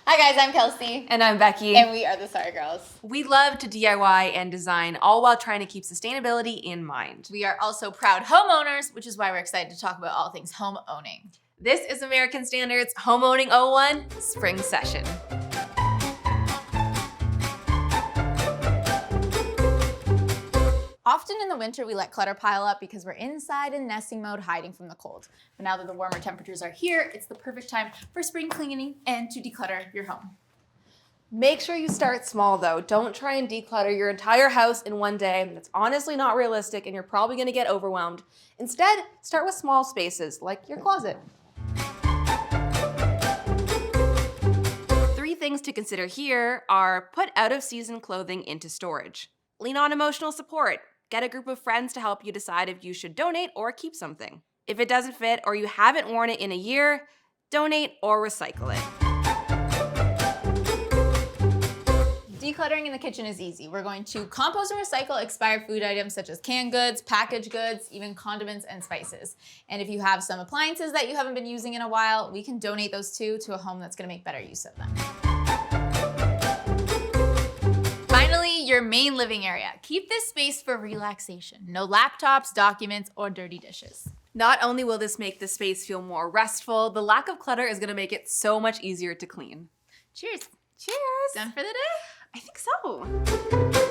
Hi guys, I'm Kelsey. And I'm Becky. And we are the Sorry Girls. We love to DIY and design, all while trying to keep sustainability in mind. We are also proud homeowners, which is why we're excited to talk about all things home owning. This is American Standards Home Owning 01 Spring Session. Often in the winter, we let clutter pile up because we're inside in nesting mode, hiding from the cold. But now that the warmer temperatures are here, it's the perfect time for spring cleaning and to declutter your home. Make sure you start small though. Don't try and declutter your entire house in one day. That's honestly not realistic and you're probably gonna get overwhelmed. Instead, start with small spaces like your closet. 3 things to consider here are put out of season clothing into storage. Lean on emotional support. Get a group of friends to help you decide if you should donate or keep something. If it doesn't fit or you haven't worn it in a year, donate or recycle it. Decluttering in the kitchen is easy. We're going to compost and recycle expired food items such as canned goods, packaged goods, even condiments and spices. And if you have some appliances that you haven't been using in a while, we can donate those too to a home that's gonna make better use of them. Finally, your main living area. Keep this space for relaxation. No laptops, documents, or dirty dishes. Not only will this make the space feel more restful, the lack of clutter is gonna make it so much easier to clean. Cheers. Cheers! Done for the day? I think so.